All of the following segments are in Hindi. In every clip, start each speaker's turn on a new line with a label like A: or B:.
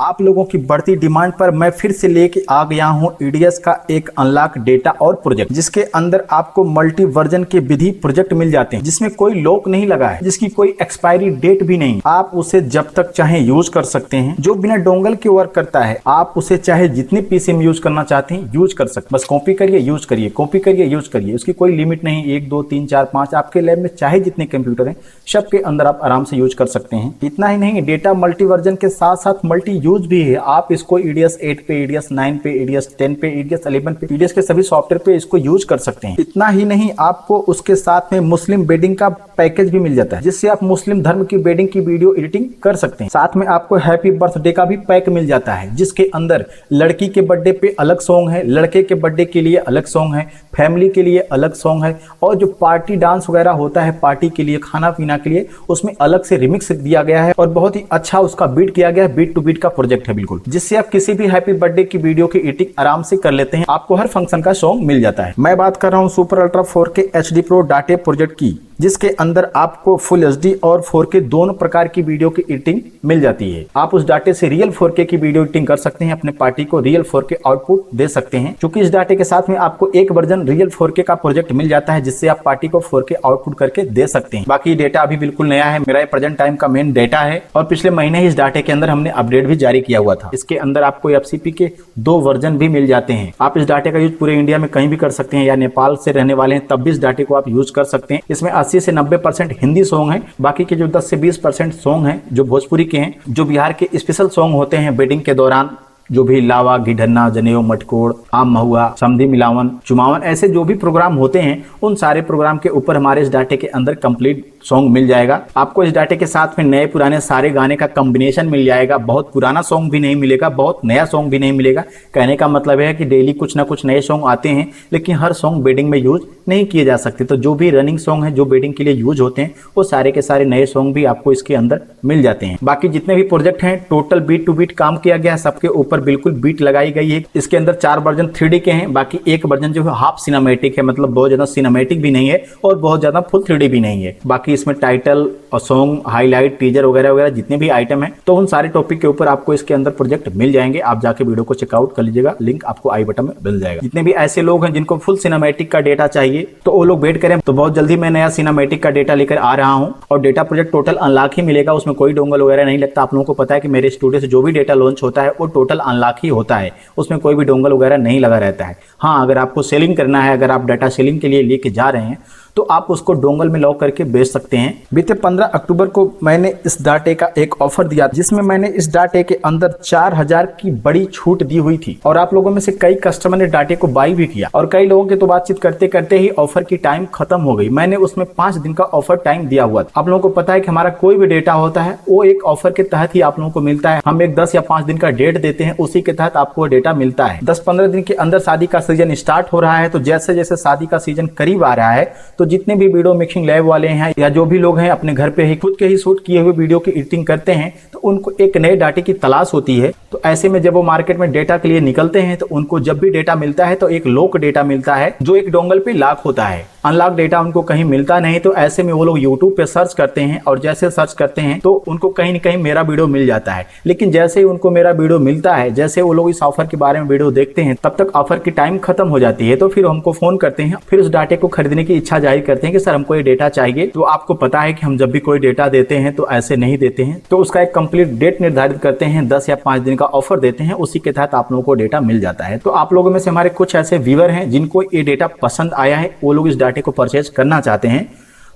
A: आप लोगों की बढ़ती डिमांड पर मैं फिर से लेके आ गया हूं ईडीएस का एक अनलॉक डेटा और प्रोजेक्ट, जिसके अंदर आपको मल्टी वर्जन के विधि प्रोजेक्ट मिल जाते हैं, जिसमें कोई लॉक नहीं लगा है, जिसकी कोई एक्सपायरी डेट भी नहीं। आप उसे जब तक चाहे यूज कर सकते हैं, जो बिना डोंगल के वर्क करता है। आप उसे चाहे जितने पीसी में यूज करना चाहते हैं यूज कर सकते, बस कॉपी करिए यूज करिए, कॉपी करिए यूज करिए, उसकी कोई लिमिट नहीं। 1 2 3 4 5 आपके लैब में चाहे जितने कंप्यूटर हैं सबके अंदर आप आराम से यूज कर सकते हैं। इतना ही नहीं, डेटा मल्टी वर्जन के साथ साथ मल्टी यूज भी है। आप इसको ईडीएस 8 पे, ईडीएस 9 पे, ईडीएस 10 पे, ईडीएस 11 पे, ईडीएस के सभी सॉफ्टवेयर पे इसको यूज कर सकते हैं। इतना ही नहीं, आपको उसके साथ में मुस्लिम वेडिंग का पैकेज भी मिल जाता है, जिससे आप मुस्लिम धर्म की वेडिंग की वीडियो एडिटिंग कर सकते हैं। साथ में आपको हैप्पी बर्थडे का भी पैक मिल जाता है, जिसके अंदर लड़की के बर्थडे पे अलग सॉन्ग है, लड़के के बर्थडे के लिए अलग सॉन्ग है, फैमिली के लिए अलग सॉन्ग है, और जो पार्टी डांस वगैरह होता है पार्टी के लिए, खाना पीना के लिए, उसमें अलग से रिमिक्स दिया गया है और बहुत ही अच्छा उसका बीट किया गया है। बीट टू बीट का प्रोजेक्ट है बिल्कुल, जिससे आप किसी भी हैप्पी बर्थडे की वीडियो की एडिटिंग आराम से कर लेते हैं। आपको हर फंक्शन का सॉन्ग मिल जाता है। मैं बात कर रहा हूं super ultra 4K HD pro डाटे प्रोजेक्ट की, जिसके अंदर आपको फुल HD और 4K दोनों प्रकार की वीडियो की एडिटिंग मिल जाती है। आप उस डाटे से रियल 4K की वीडियो एडिटिंग कर सकते हैं, अपने पार्टी को रियल 4K आउटपुट दे सकते हैं। क्योंकि इस डाटे के साथ में आपको एक वर्जन रियल 4K का प्रोजेक्ट मिल जाता है, जिससे आप पार्टी को 4K आउटपुट करके दे सकते हैं। बाकी डेटा अभी बिल्कुल नया है, मेरा प्रेजेंट टाइम का मेन डेटा है, और पिछले महीने ही इस डाटे के अंदर हमने अपडेट भी जारी किया हुआ था। इसके अंदर आपको FCP के 2 वर्जन भी मिल जाते हैं। आप इस डाटे का यूज पूरे इंडिया में कहीं भी कर सकते हैं, या नेपाल से रहने वाले हैं तब भी इस डाटे को आप यूज कर सकते हैं। इसमें 80 से 90% हिंदी सॉन्ग है, बाकी के जो 10 से 20% सॉन्ग हैं जो भोजपुरी के हैं, जो बिहार के स्पेशल सॉन्ग होते हैं वेडिंग के दौरान, जो भी लावा, गिढ़न्ना, जनेऊ, मटकोड़, आम महुआ, समधी मिलावन, चुमावन, ऐसे जो भी प्रोग्राम होते हैं उन सारे प्रोग्राम के ऊपर हमारे इस डाटे के अंदर कंप्लीट सॉन्ग मिल जाएगा। आपको इस डाटे के साथ में नए पुराने सारे गाने का कॉम्बिनेशन मिल जाएगा। बहुत पुराना सॉन्ग भी नहीं मिलेगा, बहुत नया सॉन्ग भी नहीं मिलेगा। कहने का मतलब है कि डेली कुछ ना कुछ नए सॉन्ग आते हैं, लेकिन हर सॉन्ग वेडिंग में यूज नहीं किए जा सकते। तो जो भी रनिंग सॉन्ग है जो वेडिंग के लिए यूज होते हैं, वो सारे के सारे नए सॉन्ग भी आपको इसके अंदर मिल जाते हैं। बाकी जितने भी प्रोजेक्ट हैं टोटल बीट टू बीट काम किया गया है, सबके ऊपर बिल्कुल बीट लगाई गई है। इसके अंदर 4 वर्जन 3D के हैं, बाकी एक वर्जन जो है हाफ सिनेमैटिक है, मतलब बहुत ज्यादा सिनेमैटिक भी नहीं है और बहुत ज्यादा फुल 3D भी नहीं है। बाकी इसमें टाइटल और सॉन्ग, हाईलाइट, टीजर वगैरह वगैरह जितने भी आइटम हैं, तो उन सारे टॉपिक के ऊपर आपको इसके अंदर प्रोजेक्ट मिल जाएंगे। आप जाके वीडियो को चेकआउट कर लीजिएगा, लिंक आपको आई बटन में मिल जाएगा। जितने भी ऐसे लोग हैं जिनको फुल सिनेमैटिक का डेटा चाहिए, तो वो लोग वेट करें, तो बहुत जल्दी मैं नया सिनेमैटिक का डेटा लेकर आ रहा हूं। और डेटा प्रोजेक्ट टोटल अनलॉक ही मिलेगा, उसमें कोई डोंगल वगैरह नहीं लगता। आप लोगों को पता है कि मेरे स्टूडियो से जो भी डेटा लॉन्च होता है वो टोटल अनलॉक ही होता है, उसमें कोई भी डोंगल वगैरह नहीं लगा रहता है। हाँ, अगर आपको सेलिंग करना है, अगर आप डाटा सेलिंग के लिए लेके जा रहे हैं, तो आप उसको डोंगल में लॉक करके बेच सकते हैं। बीते 15 अक्टूबर को मैंने इस डाटे का एक ऑफर दिया, जिसमें मैंने इस डाटे के अंदर 4000 की बड़ी छूट दी हुई थी, और आप लोगों में से कई कस्टमर ने डाटे को बाई भी किया, और कई लोगों के तो बातचीत करते करते ही ऑफर की टाइम खत्म हो गई। मैंने उसमें 5 दिन का ऑफर टाइम दिया हुआ था। आप लोगों को पता है कि हमारा कोई भी डेटा होता है वो एक ऑफर के तहत ही आप लोगों को मिलता है। हम एक 10 या 5 दिन का डेट देते हैं, उसी के तहत आपको डेटा मिलता है। 10-15 दिन के अंदर शादी का सीजन स्टार्ट हो रहा है, तो जैसे जैसे शादी का सीजन करीब आ रहा है, तो जितने भी वीडियो मिक्सिंग लैब वाले हैं या जो भी लोग हैं अपने घर पे ही खुद के ही शूट किए हुए वीडियो की एडिटिंग करते हैं, तो उनको एक नए डाटे की तलाश होती है। तो ऐसे में जब वो मार्केट में डेटा के लिए निकलते हैं, तो उनको जब भी डेटा मिलता है तो एक लॉक डेटा मिलता है, जो एक डोंगल पे लॉक होता है। अनलॉक डेटा उनको कहीं मिलता नहीं, तो ऐसे में वो लोग यूट्यूब पे सर्च करते हैं, और जैसे सर्च करते हैं तो उनको कहीं न कहीं मेरा वीडियो मिल जाता है। लेकिन जैसे ही उनको मेरा वीडियो मिलता है, जैसे वो लोग इस ऑफर के बारे में वीडियो देखते हैं, तब तक ऑफर की टाइम खत्म हो जाती है। तो फिर हमको फोन करते हैं, फिर उस डाटे को खरीदने की इच्छा जाहिर करते हैं कि सर हमको ये डेटा चाहिए। तो आपको पता है कि हम जब भी कोई डेटा देते हैं तो ऐसे नहीं देते हैं, तो उसका एक कंप्लीट डेट निर्धारित करते हैं, 10 या 5 दिन का ऑफर देते हैं, उसी के तहत आप लोगों को डेटा मिल जाता है। तो आप लोगों में से हमारे कुछ ऐसे व्यूअर हैं जिनको ये डेटा पसंद आया है, वो लोग इस डाटे को परचेज करना चाहते हैं।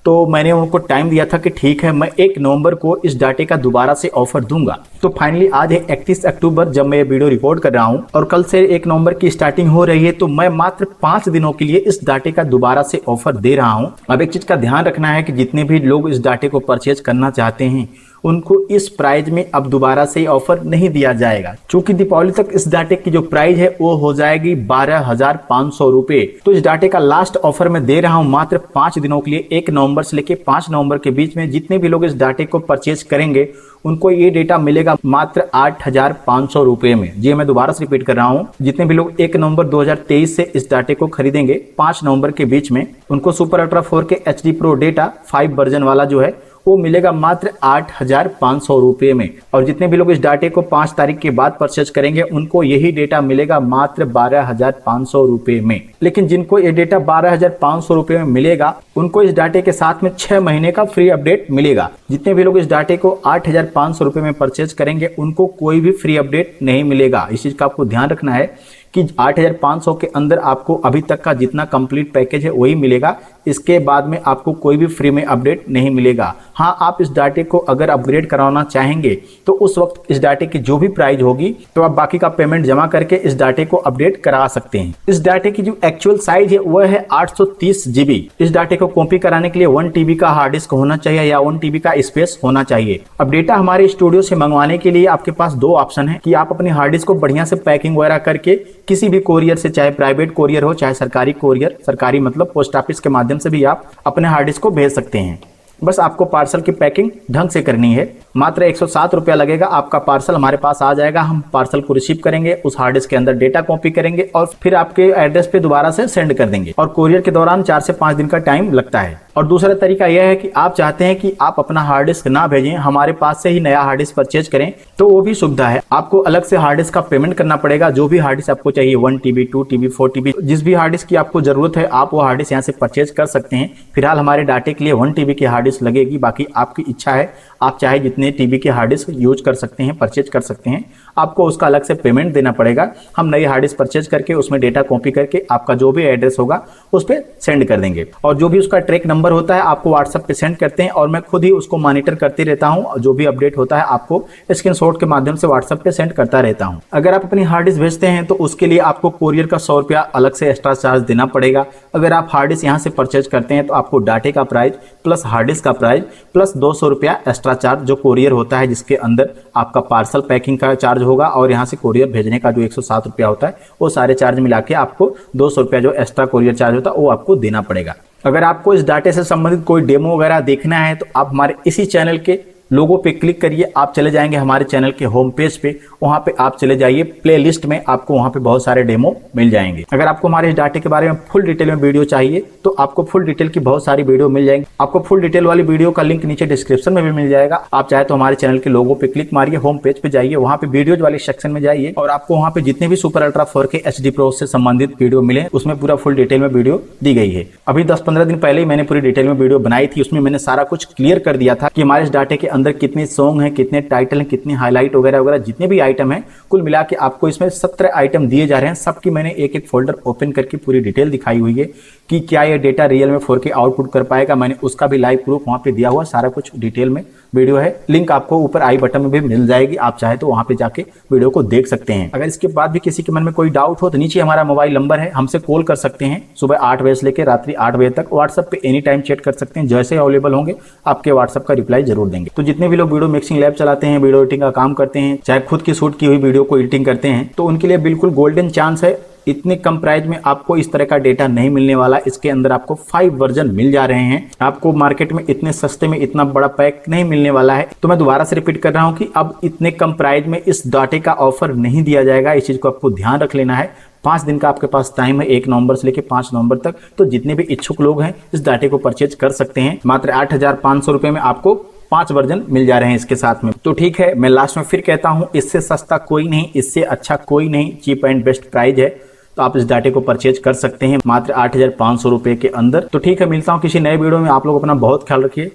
A: तो मैंने उनको टाइम दिया था कि ठीक है, मैं 1 नवंबर को इस डाटे का दोबारा से ऑफर दूंगा। तो फाइनली आज है 31 अक्टूबर जब मैं ये वीडियो रिकॉर्ड कर रहा हूं, और कल से 1 नवंबर की स्टार्टिंग हो रही है। तो मैं मात्र 5 दिनों के लिए इस डाटे का दोबारा से ऑफर दे रहा हूं। अब एक चीज का ध्यान रखना है कि जितने भी लोग इस डाटे को परचेज करना चाहते हैं, उनको इस प्राइस में अब दोबारा से ऑफर नहीं दिया जाएगा, क्योंकि दीपावली तक इस डाटे की जो प्राइस है वो हो जाएगी 12,500 रुपए। तो इस डाटे का लास्ट ऑफर मैं दे रहा हूं मात्र 5 दिनों के लिए। 1 नवंबर से लेकर 5 नवंबर के बीच में जितने भी लोग इस डाटे को परचेज करेंगे, उनको ये डेटा मिलेगा मात्र 8,500 रुपए में। जी मैं दोबारा से रिपीट कर रहा हूं, जितने भी लोग 1 नवंबर 2023 से इस डाटे को खरीदेंगे 5 नवंबर के बीच में, उनको super ultra 4K HD pro data 5 version वाला जो है वो मिलेगा मात्र 8,500 रुपये में। और जितने भी लोग इस डाटे को 5 तारीख के बाद परचेज करेंगे उनको यही डेटा मिलेगा मात्र 12,500 रुपये में। लेकिन जिनको ये डेटा 12,500 रुपये में मिलेगा उनको इस डाटे के साथ में 6 महीने का फ्री अपडेट मिलेगा। जितने भी लोग इस डाटे को 8,500 रुपये में परचेज करेंगे उनको कोई भी फ्री अपडेट नहीं मिलेगा। इस चीज का आपको ध्यान रखना है कि 8,500 के अंदर आपको अभी तक का जितना कंप्लीट पैकेज है वही मिलेगा। इसके बाद में आपको कोई भी फ्री में अपडेट नहीं मिलेगा। हाँ, आप इस डाटे को अगर अपग्रेड कराना चाहेंगे तो उस वक्त इस डाटे की जो भी प्राइस होगी तो आप बाकी का पेमेंट जमा करके इस डाटे को अपडेट करा सकते हैं। इस डाटे की जो एक्चुअल साइज है वह है 830 GB। इस डाटे को कॉपी कराने के लिए 1 TB का हार्ड डिस्क होना चाहिए या 1 TB का स्पेस होना चाहिए। अब डेटा हमारे स्टूडियो से मंगवाने के लिए आपके पास 2 ऑप्शन है कि आप अपने हार्ड डिस्क को बढ़िया से पैकिंग वगैरह करके किसी भी कोरियर से, चाहे प्राइवेट कोरियर हो चाहे सरकारी कोरियर, सरकारी मतलब पोस्ट ऑफिस के माध्यम से भी आप अपने हार्ड डिस्क को भेज सकते हैं। बस आपको पार्सल की पैकिंग ढंग से करनी है। मात्र 107 रुपया लगेगा, आपका पार्सल हमारे पास आ जाएगा। हम पार्सल को रिसीव करेंगे, उस हार्ड डिस्क के अंदर डेटा कॉपी करेंगे और फिर आपके एड्रेस पे दोबारा से सेंड कर देंगे। और कोरियर के दौरान 4 से 5 दिन का टाइम लगता है। और दूसरा तरीका यह है कि आप चाहते हैं कि आप अपना हार्ड डिस्क ना भेजें, हमारे पास से ही नया हार्ड डिस्क परचेज करें, तो वो भी सुविधा है। आपको अलग से हार्ड डिस्क का पेमेंट करना पड़ेगा। जो भी हार्ड डिस्क आपको चाहिए, 1 TB, 2 TB, 4 TB, जिस भी हार्ड डिस्क की आपको जरूरत है आप वो हार्ड डिस्क यहाँ से परचेज कर सकते हैं। फिलहाल हमारे डाटे के लिए 1 TB की हार्ड डिस्क लगेगी, बाकी आपकी इच्छा है, आप चाहे जितने TB के हार्ड डिस्क यूज कर सकते हैं, परचेज कर सकते हैं। आपको उसका अलग से पेमेंट देना पड़ेगा। हम नई हार्ड डिस्क परचेज करके उसमें डेटा कॉपी करके आपका जो भी एड्रेस होगा उस पर सेंड कर देंगे। और जो भी उसका ट्रैक नंबर होता है आपको व्हाट्सएप पे सेंड करते हैं और मैं खुद ही उसको मॉनिटर करते रहता हूं। जो भी अपडेट होता है आपको स्क्रीनशॉट के माध्यम से व्हाट्सएप पे सेंड करता रहता हूं। अगर आप अपनी हार्ड डिस्क भेजते हैं तो उसके लिए आपको कोरियर का 100 रुपया अलग से एक्स्ट्रा चार्ज देना पड़ेगा। अगर आप हार्ड डिस्क यहाँ से परचेज करते हैं तो आपको डाटे का प्राइस प्लस हार्ड डिस्क का प्राइस प्लस 200 रुपया एक्स्ट्रा चार्ज जो कोरियर होता है, जिसके अंदर आपका पार्सल पैकिंग का चार्ज होगा और यहाँ से कोरियर भेजने का जो 107 रुपया होता है, वो सारे चार्ज मिला के आपको 200 रुपया जो एक्स्ट्रा कोरियर चार्ज होता है वो आपको देना पड़ेगा। अगर आपको इस डाटे से संबंधित कोई डेमो वगैरह देखना है तो आप हमारे इसी चैनल के लोगो पे क्लिक करिए, आप चले जाएंगे हमारे चैनल के होम पेज पे। वहां पे आप चले जाइए प्लेलिस्ट में, आपको वहां पे बहुत सारे डेमो मिल जाएंगे। अगर आपको हमारे इस डाटे के बारे में फुल डिटेल में वीडियो चाहिए तो आपको फुल डिटेल की बहुत सारी वीडियो मिल जाएंगी। आपको फुल डिटेल वाली वीडियो का लिंक नीचे डिस्क्रिप्शन में भी मिल जाएगा। आप चाहे तो हमारे चैनल के लोगो पे क्लिक मारिए, होम पेज पे जाइए, वहां पे वीडियोज वाले सेक्शन में जाइए और आपको वहां पे जितने भी super ultra 4K HD pro से संबंधित वीडियो मिले उसमें पूरा फुल डिटेल में वीडियो दी गई है। अभी 10-15 दिन पहले ही मैंने पूरी डिटेल में वीडियो बनाई थी, उसमें मैंने सारा कुछ क्लियर कर दिया था कि हमारे इस डाटे के अंदर कितने सॉन्ग है, कितने टाइटल हैं, कितनी हाईलाइट वगैरह वगैरह जितने भी आइटम हैं, कुल मिला के आपको इसमें 17 आइटम दिए जा रहे हैं। सबकी मैंने एक एक फोल्डर ओपन करके पूरी डिटेल दिखाई हुई है कि क्या ये डेटा रियल में 4K आउटपुट कर पाएगा। मैंने उसका भी लाइव प्रूफ वहां पे दिया हुआ, सारा कुछ डिटेल में वीडियो है। लिंक आपको ऊपर आई बटन में भी मिल जाएगी, आप चाहे तो वहां पे जाके वीडियो को देख सकते हैं। अगर इसके बाद भी किसी के मन में कोई डाउट हो तो नीचे हमारा मोबाइल नंबर है, हमसे कॉल कर सकते हैं। सुबह 8 बजे से लेकर रात्रि 8 बजे तक व्हाट्सएप पे एनी टाइम चैट कर सकते हैं। जैसे अवेलेबल होंगे आपके व्हाट्सएप का रिप्लाई जरूर देंगे। तो जितने भी लोग वीडियो मिक्सिंग लैब चलाते हैं, वीडियो एडिटिंग का काम करते हैं, चाहे खुद की शूट की हुई वीडियो को एडिटिंग करते हैं, तो उनके लिए बिल्कुल गोल्डन चांस है। इतने कम प्राइस में आपको इस तरह का डेटा नहीं मिलने वाला। इसके अंदर आपको 5 वर्जन मिल जा रहे हैं। आपको मार्केट में इतने सस्ते में इतना बड़ा पैक नहीं मिलने वाला है। तो मैं दोबारा से रिपीट कर रहा हूं कि अब इतने कम प्राइस में इस डाटे का ऑफर नहीं दिया जाएगा। इस चीज को आपको ध्यान रख लेना है। 5 दिन का आपके पास टाइम है, 1 नवंबर से लेकर 5 नवंबर तक। तो जितने भी इच्छुक लोग हैं इस डाटे को परचेज कर सकते हैं। मात्र 8,500 रुपए में आपको 5 वर्जन मिल जा रहे हैं इसके साथ में। तो ठीक है, मैं लास्ट में फिर कहता हूं, इससे सस्ता कोई नहीं, इससे अच्छा कोई नहीं, चीप एंड बेस्ट प्राइस है। तो आप इस डाटे को परचेज कर सकते हैं मात्र 8,500 रुपए के अंदर। तो ठीक है, मिलता हूं किसी नए वीडियो में। आप लोग अपना बहुत ख्याल रखिए।